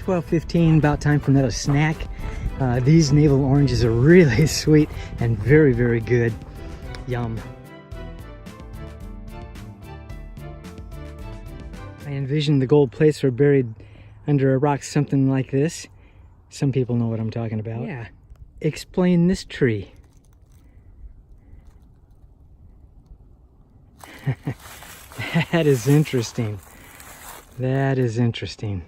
12:15, about time for another snack. These navel oranges are really sweet and very, very good. Yum. I envision the gold plates are buried under a rock, something like this. Some people know what I'm talking about. Yeah. Explain this tree. That is interesting. That is interesting.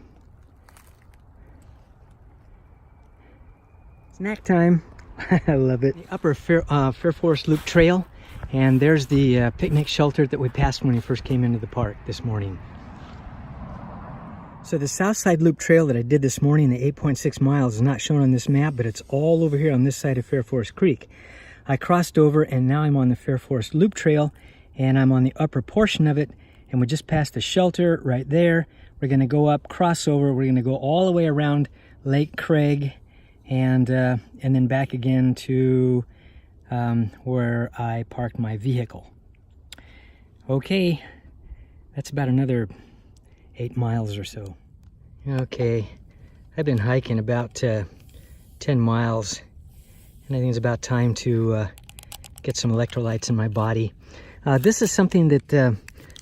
Snack time. I love it. The upper Fair Forest Loop Trail, and there's the picnic shelter that we passed when we first came into the park this morning. So the South Side Loop Trail that I did this morning, the 8.6 miles, is not shown on this map, but it's all over here on this side of Fair Forest Creek. I crossed over and now I'm on the Fair Forest Loop Trail, and I'm on the upper portion of it, and we just passed the shelter right there. We're gonna go up, cross over, we're gonna go all the way around Lake Craig, and then back again to where I parked my vehicle. Okay, that's about another 8 miles or so. Okay, I've been hiking about 10 miles, and I think it's about time to get some electrolytes in my body. This is something that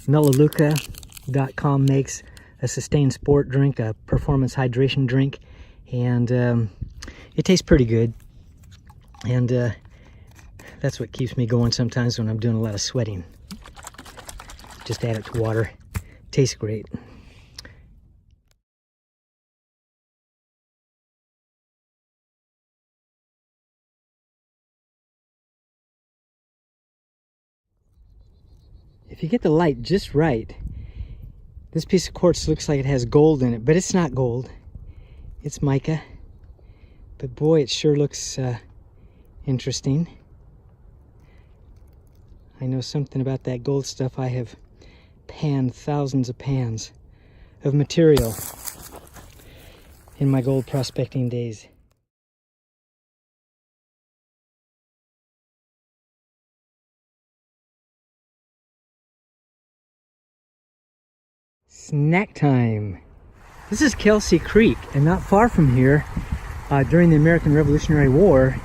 Melaleuca.com makes, a sustained sport drink, a performance hydration drink, and it tastes pretty good, and that's what keeps me going sometimes when I'm doing a lot of sweating. Just add it to water. Tastes great. If you get the light just right, this piece of quartz looks like it has gold in it, but it's not gold. It's mica. But boy, it sure looks interesting. I know something about that gold stuff. I have panned thousands of pans of material in my gold prospecting days. Snack time. This is Kelsey Creek, and not far from here, during the American Revolutionary War,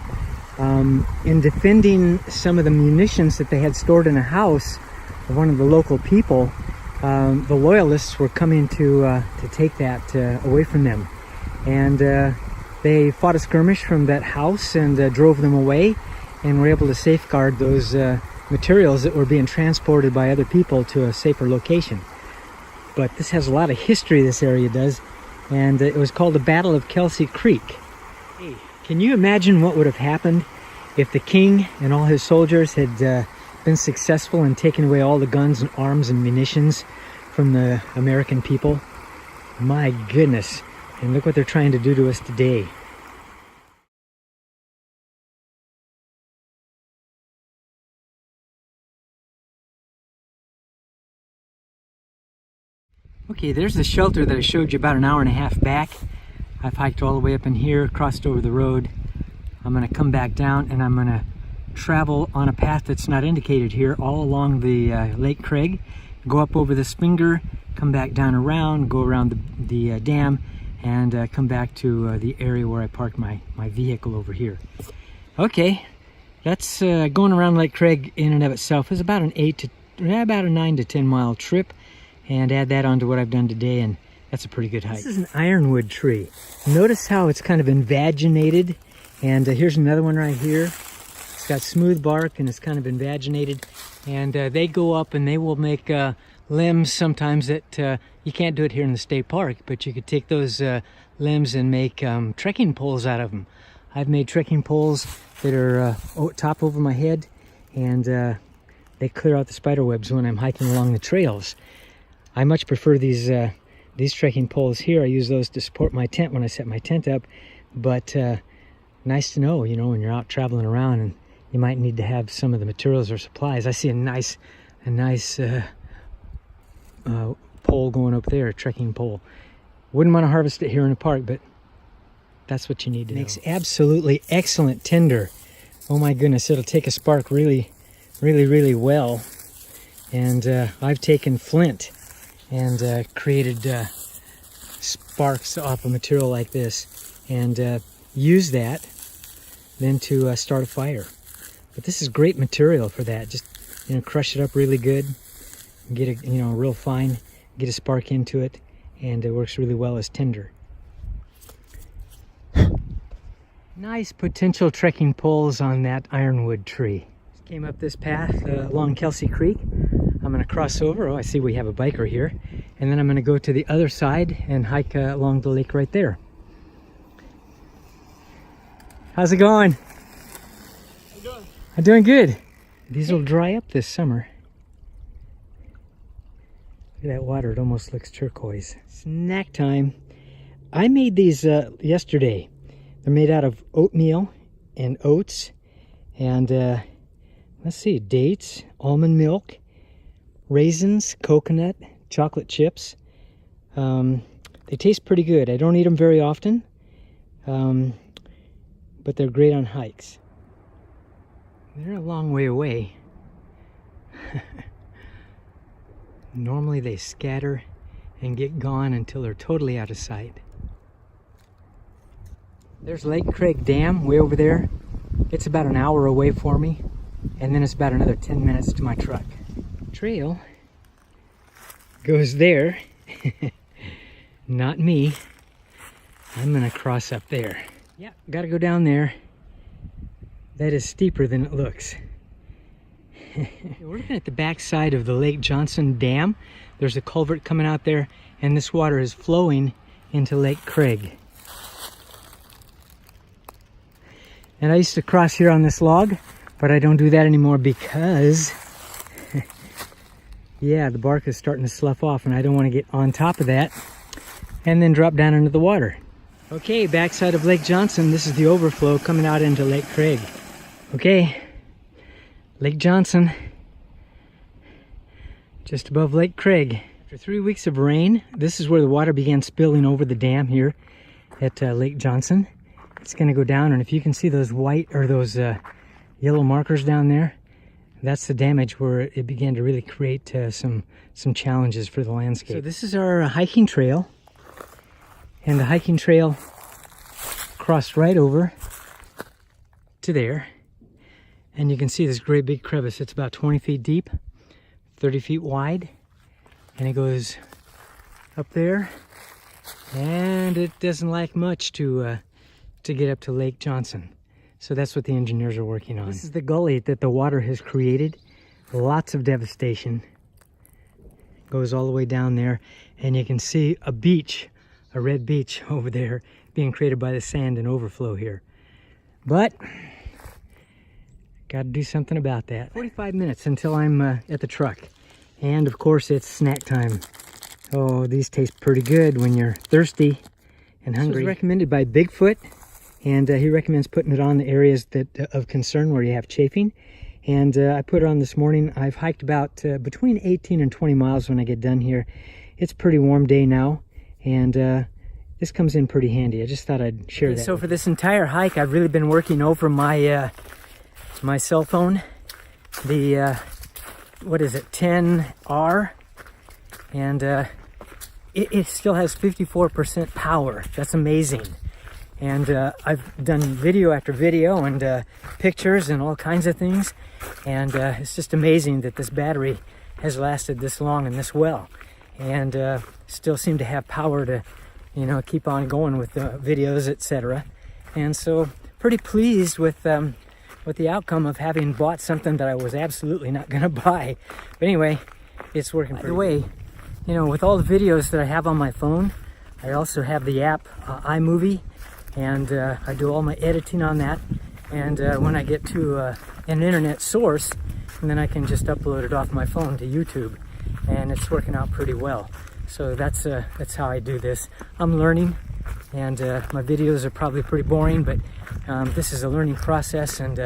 in defending some of the munitions that they had stored in a house of one of the local people, the loyalists were coming to take that away from them, and they fought a skirmish from that house and drove them away, and were able to safeguard those materials that were being transported by other people to a safer location. But this has a lot of history, this area does, and it was called the Battle of Kelsey Creek. Hey, can you imagine what would have happened if the king and all his soldiers had been successful in taking away all the guns and arms and munitions from the American people? My goodness, and look what they're trying to do to us today. Okay, there's the shelter that I showed you about an hour and a half back. I've hiked all the way up in here, crossed over the road. I'm gonna come back down and I'm gonna travel on a path that's not indicated here all along the Lake Craig, go up over this finger, come back down around, go around the dam, and come back to the area where I parked my vehicle over here. Okay, that's going around Lake Craig in and of itself is about about a 9 to 10 mile trip. And add that onto what I've done today, and that's a pretty good hike. This is an ironwood tree. Notice how it's kind of invaginated, and here's another one right here. It's got smooth bark and it's kind of invaginated, and they go up and they will make limbs sometimes that you can't do it here in the state park, but you could take those limbs and make trekking poles out of them. I've made trekking poles that are top over my head, and they clear out the spider webs when I'm hiking along the trails. I much prefer these trekking poles here. I use those to support my tent when I set my tent up, but nice to know, you know, when you're out traveling around and you might need to have some of the materials or supplies. I see a nice pole going up there, a trekking pole. Wouldn't want to harvest it here in the park, but that's what you need to know. Makes absolutely excellent tinder. Oh my goodness, it'll take a spark really well. And I've taken flint and created sparks off a material like this and use that then to start a fire. But this is great material for that. Just, you know, crush it up really good, get it, you know, real fine, get a spark into it, and it works really well as tinder. Nice potential trekking poles on that ironwood tree. Just came up this path along Kelsey Creek. I'm going to cross over. Oh, I see we have a biker here. And then I'm going to go to the other side and hike along the lake right there. How's it going? How you doing? I'm doing good. These will dry up this summer. Look at that water. It almost looks turquoise. Snack time. I made these yesterday. They're made out of oatmeal and oats and let's see, dates, almond milk, raisins, coconut, chocolate chips. They taste pretty good. I don't eat them very often, but they're great on hikes. They're a long way away. Normally they scatter and get gone until they're totally out of sight. There's Lake Craig Dam way over there. It's about an hour away for me, and then it's about another 10 minutes to my truck. Trail goes there. Not me. I'm gonna cross up there. Yeah, gotta go down there. That is steeper than it looks. We're looking at the back side of the Lake Johnson Dam. There's a culvert coming out there, and this water is flowing into Lake Craig. And I used to cross here on this log, but I don't do that anymore because yeah, the bark is starting to slough off and I don't want to get on top of that and then drop down into the water. Okay, backside of Lake Johnson, this is the overflow coming out into Lake Craig. Okay, Lake Johnson, just above Lake Craig. After 3 weeks of rain, this is where the water began spilling over the dam here at Lake Johnson. It's going to go down, and if you can see those white or those yellow markers down there, that's the damage where it began to really create some challenges for the landscape. So this is our hiking trail, and the hiking trail crossed right over to there, and you can see this great big crevice. It's about 20 feet deep, 30 feet wide, and it goes up there, and it doesn't like much to get up to Lake Johnson. So that's what the engineers are working on. This is the gully that the water has created. Lots of devastation. Goes all the way down there, and you can see a beach, a red beach over there being created by the sand and overflow here. But got to do something about that. 45 minutes until I'm at the truck. And of course it's snack time. Oh, these taste pretty good when you're thirsty and hungry. This was recommended by Bigfoot. And he recommends putting it on the areas that of concern where you have chafing. And I put it on this morning. I've hiked about between 18 and 20 miles when I get done here. It's a pretty warm day now, and this comes in pretty handy. I just thought I'd share that. So for this entire hike, I've really been working over my my cell phone, the what is it, 10R, and it still has 54% power. That's amazing. And I've done video after video and pictures and all kinds of things, and it's just amazing that this battery has lasted this long and this well, and still seem to have power to, you know, keep on going with the videos, etc. And so pretty pleased with the outcome of having bought something that I was absolutely not going to buy. But anyway, it's working pretty well. By the way, you know, with all the videos that I have on my phone, I also have the app iMovie. And I do all my editing on that, and when I get to an internet source, and then I can just upload it off my phone to YouTube, and it's working out pretty well. So that's how I do this. I'm learning, and my videos are probably pretty boring, but this is a learning process, and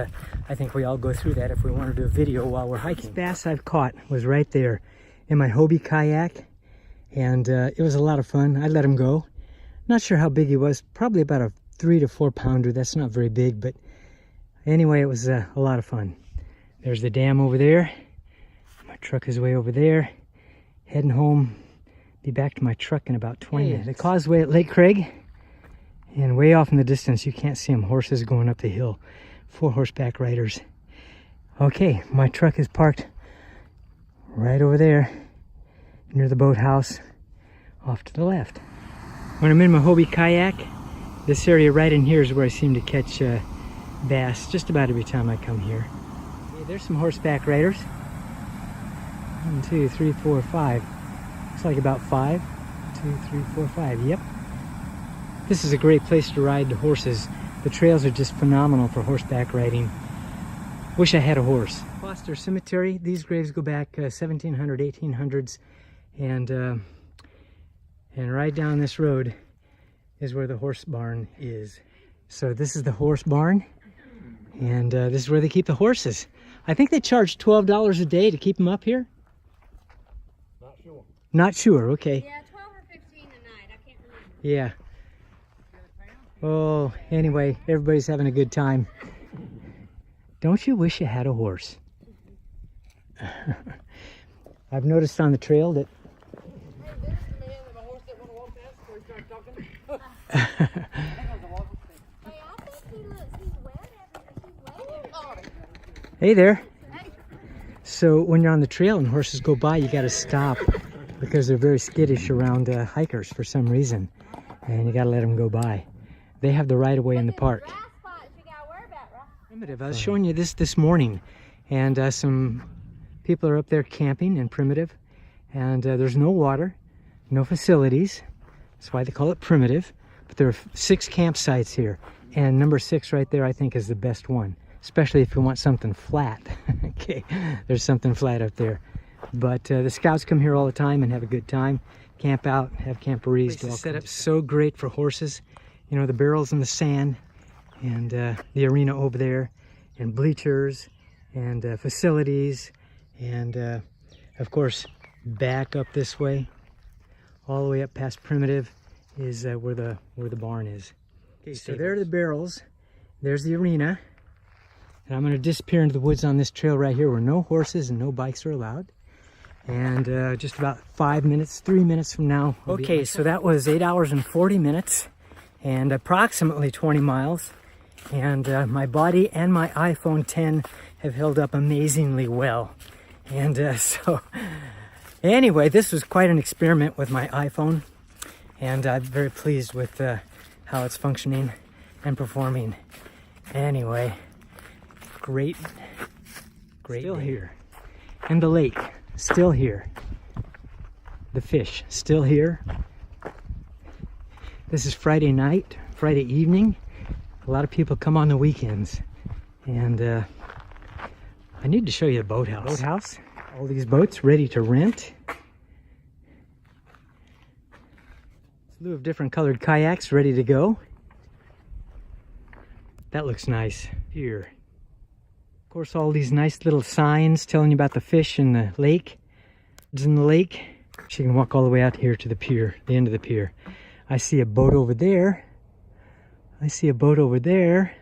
I think we all go through that if we want to do a video while we're hiking. The bass I've caught was right there in my Hobie kayak, and it was a lot of fun. I let him go. Not sure how big he was, probably about a 3 to 4 pounder. That's not very big, but anyway, it was a lot of fun. There's the dam over there. My truck is way over there. Heading home Be back to my truck in about 20 minutes. The causeway at Lake Craig, and way off in the distance, you can't see them, horses going up the hill. 4 horseback riders. Okay, my truck is parked right over there near the boathouse off to the left. When I'm in my Hobie kayak, this area right in here is where I seem to catch bass just about every time I come here. Okay, there's some horseback riders. 1, 2, 3, 4, 5. Looks like about 5. 2, 3, 4, 5. Yep. This is a great place to ride the horses. The trails are just phenomenal for horseback riding. Wish I had a horse. Foster Cemetery. These graves go back 1700, 1800s, and right down this road is where the horse barn is. So this is the horse barn, and this is where they keep the horses. I think they charge $12 a day to keep them up here. Not sure. Not sure. Okay. Yeah, 12 or 15 a night. I can't remember. Yeah. Oh, anyway, everybody's having a good time. Don't you wish you had a horse? I've noticed on the trail that Hey, there's the man and the horse that want to walk past before he starts talking. I think it was a walking stick. Hey, I think he looks, he's wet. He's wet. hey there. So when you're on the trail and horses go by, you got to stop because they're very skittish around hikers for some reason, and you got to let them go by. They have the right of way in the park. Grass spots you gotta worry about, right? Primitive. I was showing you this morning, and some people are up there camping in Primitive, and there's no water, no facilities. That's why they call it Primitive. But there are 6 campsites here, and number 6 right there I think is the best one, especially if you want something flat. Okay, there's something flat up there. But the scouts come here all the time and have a good time, camp out, have camporees. The set up so great for horses. You know, the barrels in the sand, and the arena over there, and bleachers, and facilities, and of course back up this way, all the way up past Primitive, is where the barn is. Okay, so there are the barrels. There's the arena, and I'm going to disappear into the woods on this trail right here, where no horses and no bikes are allowed. And just about 3 minutes from now. Okay, so that was 8 hours and 40 minutes. And approximately 20 miles, and my body and my iPhone 10 have held up amazingly well. And so anyway, this was quite an experiment with my iPhone, and I'm very pleased with how it's functioning and performing. Anyway, great still day. Here, and the lake still here, the fish still here. This is Friday night, Friday evening. A lot of people come on the weekends. And I need to show you the boathouse. All these boats ready to rent. A slew of different colored kayaks ready to go. That looks nice here. Of course, all these nice little signs telling you about the fish in the lake. It's in the lake. So you can walk all the way out here to the pier, the end of the pier. I see a boat over there. I see a boat over there.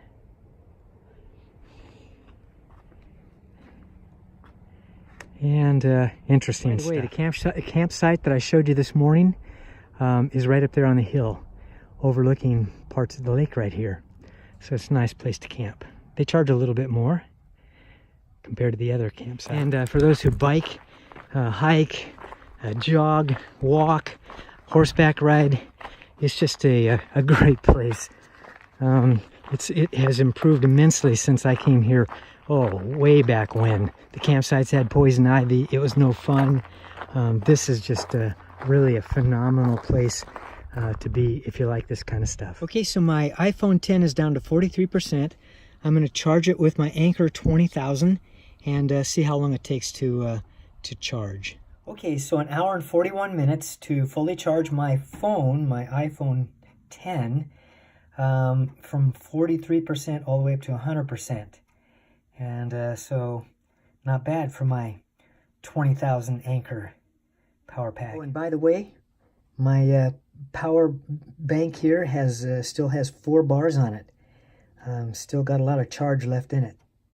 And interesting stuff. By the way, the campsite that I showed you this morning is right up there on the hill, overlooking parts of the lake right here. So it's a nice place to camp. They charge a little bit more compared to the other campsites. And for those who bike, hike, jog, walk, horseback ride, it's just a great place. It has improved immensely since I came here, way back when. The campsites had poison ivy. It was no fun. This is just really a phenomenal place to be if you like this kind of stuff. Okay, so my iPhone 10 is down to 43%. I'm going to charge it with my Anchor 20,000 and see how long it takes to charge. Okay, so an hour and 41 minutes to fully charge my phone, my iPhone 10, from 43% all the way up to 100%. And so not bad for my 20,000 Anchor power pack. Oh, and by the way, my power bank here still has 4 bars on it. Still got a lot of charge left in it.